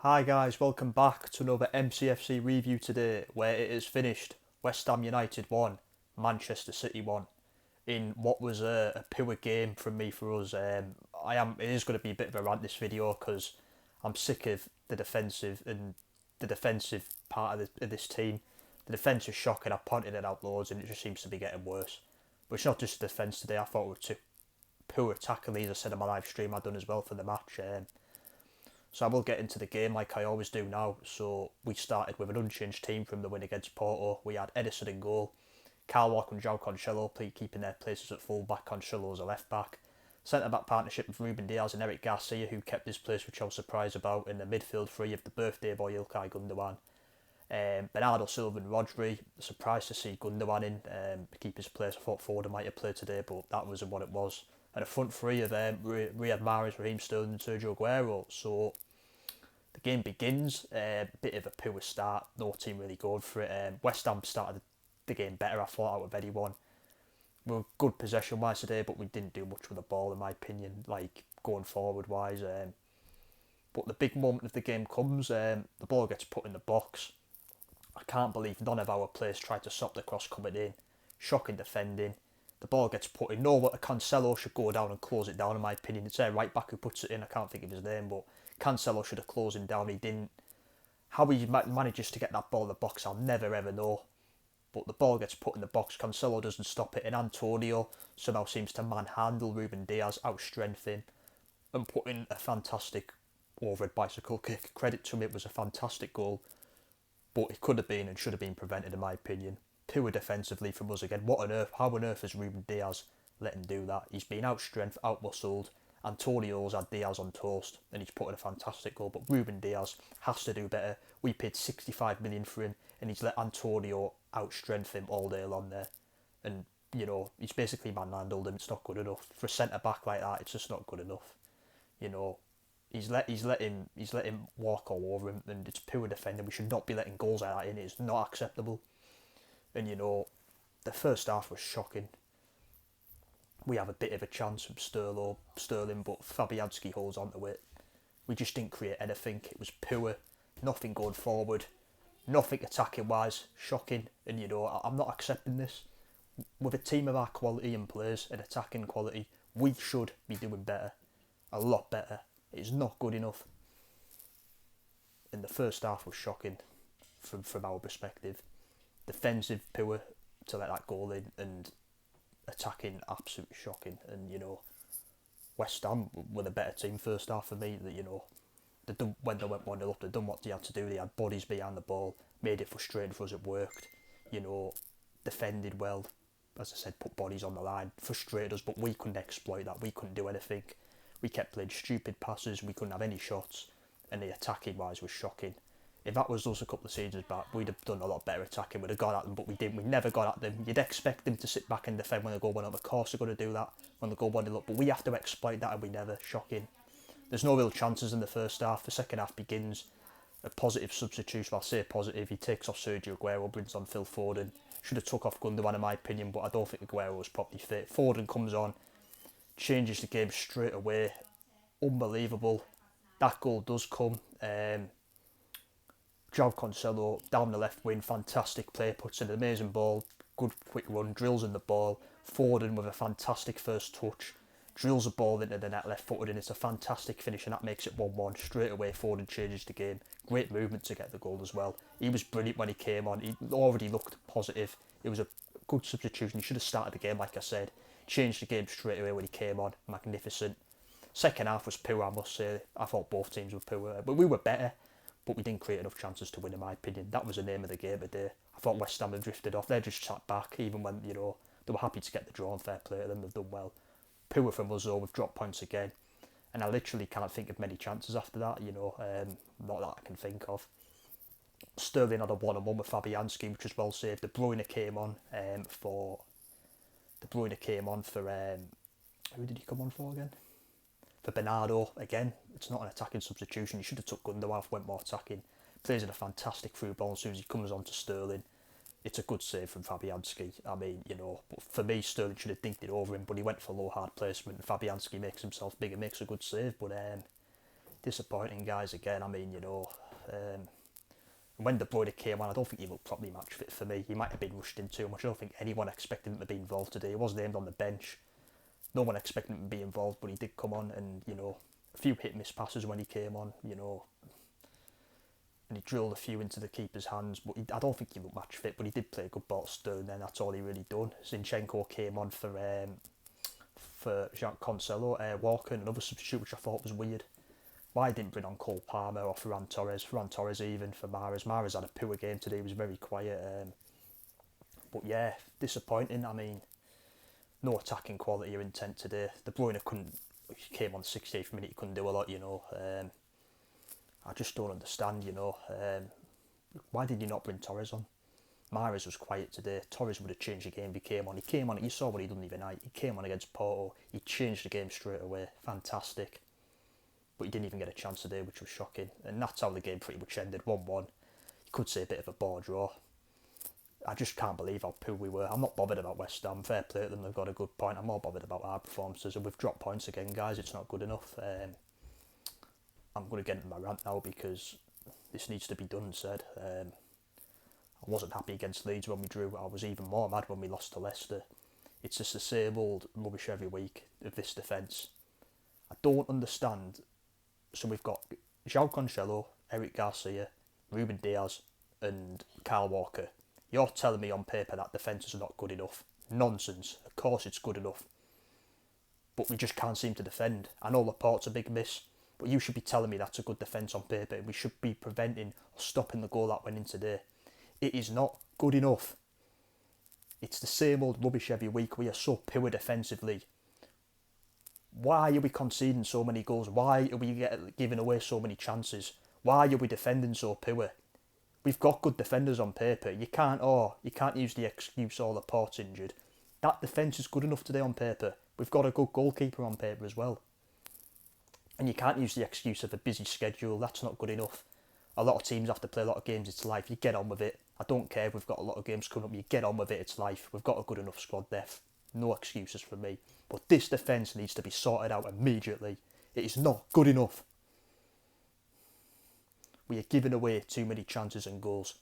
Hi guys, welcome back to another MCFC review today where it is finished. West Ham United 1, Manchester City 1 in what was a poor game from me for us. It is going to be a bit of a rant this video because I'm sick of the defensive part of this team. The defence is shocking. I've pointed it out loads and it just seems to be getting worse. But it's not just the defence today. I thought we were too poor attacking, as I said in my live stream I'd done as well for the match. So I will get into the game like I always do now. So we started with an unchanged team from the win against Porto. We had Edison in goal, Kyle Walker and João Cancelo keeping their places at full back, Cancelo as a left back. Centre back partnership with Ruben Diaz and Eric Garcia, who kept his place, which I was surprised about. In the midfield three of the birthday boy Ilkay Gundogan, Bernardo Silva and Rodri. Surprised to see Gundogan in to keep his place. I thought Foden might have played today, but that wasn't what it was. And a front three of Riyad Mahrez, Raheem Sterling and Sergio Aguero. So the game begins, a bit of a poor start, no team really going for it. West Ham started the game better, I thought, out of anyone. We were good possession wise today, but we didn't do much with the ball in my opinion, like going forward wise. But the big moment of the game comes, the ball gets put in the box. I can't believe none of our players tried to stop the cross coming in. Shocking defending. The ball gets put in. No, Cancelo should go down and close it down in my opinion. It's their right back who puts it in, I can't think of his name, but Cancelo should have closed him down. He didn't. How he manages to get that ball in the box, I'll never ever know. But the ball gets put in the box, Cancelo doesn't stop it, and Antonio somehow seems to manhandle Ruben Diaz, outstrength him, and put in a fantastic overhead bicycle kick. Credit to him, it was a fantastic goal, but it could have been and should have been prevented in my opinion. Poor defensively from us again. How on earth has Ruben Diaz let him do that? He's been outstrength, outmuscled. Antonio's had Diaz on toast and he's put in a fantastic goal, but Ruben Diaz has to do better. We paid 65 million for him and he's let Antonio outstrength him all day long there. And, he's basically manhandled him. It's not good enough. For a centre back like that, it's just not good enough. He's let him walk all over him and it's poor defending. We should not be letting goals like that in. It's not acceptable. And the first half was shocking. We have a bit of a chance from Sterling, but Fabianski holds on to it. We just didn't create anything. It was poor. Nothing going forward. Nothing attacking wise. Shocking. And I'm not accepting this. With a team of our quality and players and attacking quality, we should be doing better. A lot better. It is not good enough. And the first half was shocking from our perspective. Defensive poor to let that goal in, and attacking absolutely shocking. And West Ham were the better team first half for me. That when they went 1-0 up, they done what they had to do. They had bodies behind the ball, made it frustrating for us. It worked. Defended well. As I said, put bodies on the line, frustrated us, but we couldn't exploit that. We couldn't do anything. We kept playing stupid passes. We couldn't have any shots, and the attacking wise was shocking. If that was us a couple of seasons back, we'd have done a lot better attacking. We'd have got at them, but we didn't. We never got at them. You'd expect them to sit back and defend when they go 1-0. Of course they're going to do that when they go 1-0 up, but we have to exploit that, and we never. Shocking. There's no real chances in the first half. The second half begins. A positive substitution. I'll say positive. He takes off Sergio Aguero, brings on Phil Foden. Should have took off Gundogan in my opinion, but I don't think Aguero was properly fit. Foden comes on, changes the game straight away. Unbelievable. That goal does come. João Cancelo down the left wing, fantastic play, puts in an amazing ball, good quick run, drills in the ball. Foden with a fantastic first touch, drills the ball into the net left footed, and it's a fantastic finish, and that makes it 1-1. Straight away Foden changes the game. Great movement to get the goal as well. He was brilliant when he came on. He already looked positive. It was a good substitution. He should have started the game like I said. Changed the game straight away when he came on. Magnificent. Second half was poor, I must say. I thought both teams were poor, but we were better. But we didn't create enough chances to win, in my opinion. That was the name of the game today. I thought West Ham had drifted off. They just sat back, even when, they were happy to get the draw, and fair play to them. They've done well. Poor from us, though. We've dropped points again. And I literally can't think of many chances after that, not that I can think of. Sterling had a 1-on-1 with Fabianski, which was well saved. De Bruyne came on for... who did he come on for again? For Bernardo, again, it's not an attacking substitution. He should have took Gundogan off, went more attacking. Plays in a fantastic through ball as soon as he comes on to Sterling. It's a good save from Fabianski. I mean, but for me, Sterling should have dinked it over him, but he went for low hard placement. And Fabianski makes himself bigger, makes a good save. But disappointing, guys, again. I mean, when De Bruyne came on, I don't think he looked properly match fit for me. He might have been rushed in too much. I don't think anyone expected him to be involved today. He was named on the bench. No one expected him to be involved, but he did come on, and, a few hit-miss passes when he came on, and he drilled a few into the keeper's hands, but I don't think he looked match fit, but he did play a good ball to Stone, then that's all he really done. Zinchenko came on for Jean Cancelo, Walker, another substitute, which I thought was weird. Why didn't bring on Cole Palmer or Ferran Torres even for Mahrez? Mahrez had a poor game today, he was very quiet. But yeah, disappointing. I mean, no attacking quality or intent today. De Bruyne he came on the 68th minute, he couldn't do a lot, I just don't understand, why did you not bring Torres on? Mahrez was quiet today. Torres would have changed the game if he came on. He came on, you saw what he done the other night. He came on against Porto, he changed the game straight away. Fantastic. But he didn't even get a chance today, which was shocking. And that's how the game pretty much ended, 1-1. You could say a bit of a ball draw. I just can't believe how poor we were. I'm not bothered about West Ham. Fair play to them, they've got a good point. I'm more bothered about our performances, and we've dropped points again, guys. It's not good enough. I'm going to get into my rant now because this needs to be done and said. I wasn't happy against Leeds when we drew. I was even more mad when we lost to Leicester. It's just the same old rubbish every week of this defence. I don't understand. So we've got João Cancelo, Eric Garcia, Ruben Diaz and Kyle Walker. You're telling me on paper that defence is not good enough. Nonsense. Of course it's good enough. But we just can't seem to defend. I know Laporte's a big miss, but you should be telling me that's a good defence on paper. We should be preventing or stopping the goal that went in today. It is not good enough. It's the same old rubbish every week. We are so poor defensively. Why are we conceding so many goals? Why are we giving away so many chances? Why are we defending so poor? We've got good defenders on paper. You can't use the excuse Laporte's injured. That defence is good enough today on paper. We've got a good goalkeeper on paper as well. And you can't use the excuse of a busy schedule. That's not good enough. A lot of teams have to play a lot of games. It's life. You get on with it. I don't care if we've got a lot of games coming up. You get on with it. It's life. We've got a good enough squad depth. No excuses from me. But this defence needs to be sorted out immediately. It is not good enough. We are giving away too many chances and goals.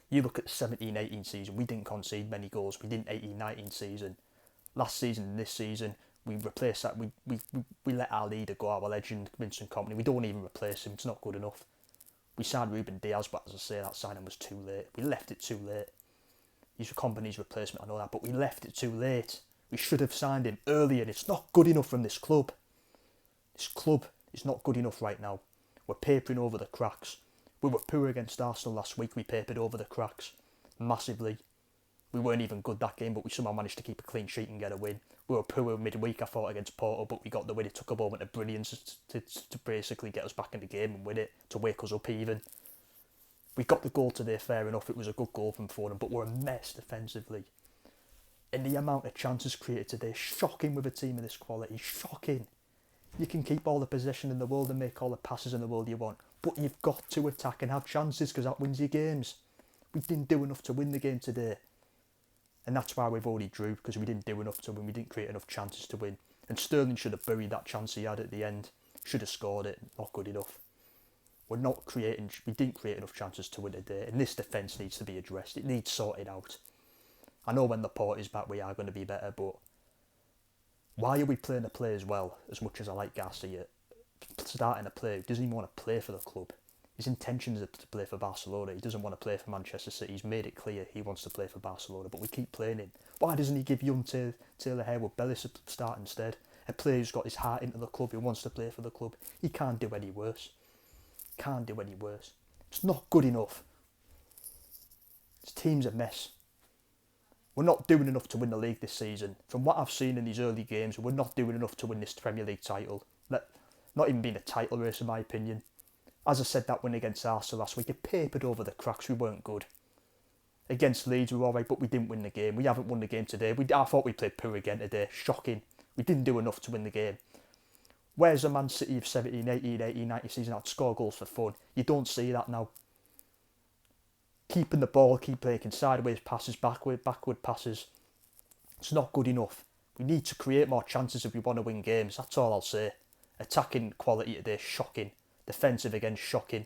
You look at the 17-18 season, we didn't concede many goals. We didn't 18-19 season. Last season and this season, we replaced that. We let our leader go, our legend, Vincent Kompany. We don't even replace him. It's not good enough. We signed Ruben Diaz, but as I say, that signing was too late. We left it too late. He's Kompany's replacement, I know that, but we left it too late. We should have signed him earlier. It's not good enough from this club. This club is not good enough right now. We're papering over the cracks. We were poor against Arsenal last week. We papered over the cracks massively. We weren't even good that game, but we somehow managed to keep a clean sheet and get a win. We were poor midweek, I thought, against Porto, but we got the win. It took a moment of brilliance to basically get us back in the game and win it, to wake us up even. We got the goal today, fair enough. It was a good goal from Foden, but we're a mess defensively. And the amount of chances created today, shocking with a team of this quality, shocking. You can keep all the possession in the world and make all the passes in the world you want, but you've got to attack and have chances because that wins your games. We didn't do enough to win the game today. And that's why we've already drew, because we didn't do enough to win. We didn't create enough chances to win. And Sterling should have buried that chance he had at the end. Should have scored it. Not good enough. We didn't create enough chances to win today. And this defence needs to be addressed. It needs sorted out. I know when Laporte is back we are going to be better, but why are we playing the players well, as much as I like Garcia? Starting a player who doesn't even want to play for the club. His intentions are to play for Barcelona. He doesn't want to play for Manchester City. He's made it clear he wants to play for Barcelona, but we keep playing him. Why doesn't he give young Taylor Harewood Bellis a start instead? A player who's got his heart into the club, who wants to play for the club. He can't do any worse. Can't do any worse. It's not good enough. This team's a mess. We're not doing enough to win the league this season. From what I've seen in these early games, we're not doing enough to win this Premier League title. Not even being a title race, in my opinion. As I said, that win against Arsenal last week, it papered over the cracks. We weren't good. Against Leeds, we were alright, but we didn't win the game. We haven't won the game today. I thought we played poor again today. Shocking. We didn't do enough to win the game. Where's the Man City of 17, 18, 18, 19 season that score goals for fun? You don't see that now. Keeping the ball, keep making sideways passes, backward passes. It's not good enough. We need to create more chances if we want to win games. That's all I'll say. Attacking quality today, shocking. Defensive again, shocking.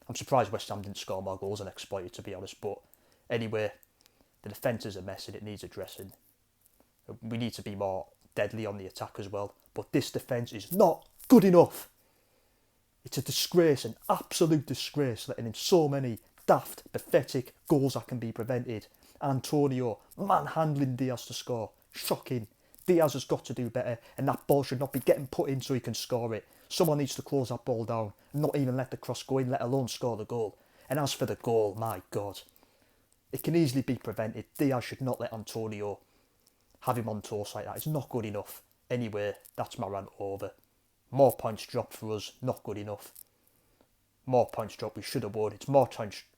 I'm surprised West Ham didn't score more goals and exploit it, to be honest. But anyway, the defence is a mess and it needs addressing. We need to be more deadly on the attack as well. But this defence is not good enough. It's a disgrace, an absolute disgrace, letting in so many daft, pathetic goals that can be prevented. Antonio manhandling Diaz to score. Shocking. Diaz has got to do better, and that ball should not be getting put in so he can score it. Someone needs to close that ball down and not even let the cross go in, let alone score the goal. And as for the goal, my God, it can easily be prevented. Diaz should not let Antonio have him on toast like that. It's not good enough. Anyway, that's my rant over. More points dropped for us, not good enough. More points dropped, we should have won. It's more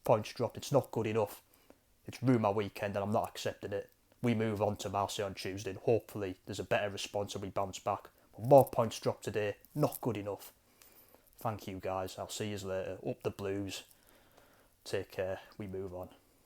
points dropped, it's not good enough. It's ruined my weekend and I'm not accepting it. We move on to Marseille on Tuesday and hopefully there's a better response and we bounce back. But more points dropped today, not good enough. Thank you guys, I'll see you later. Up the Blues. Take care, we move on.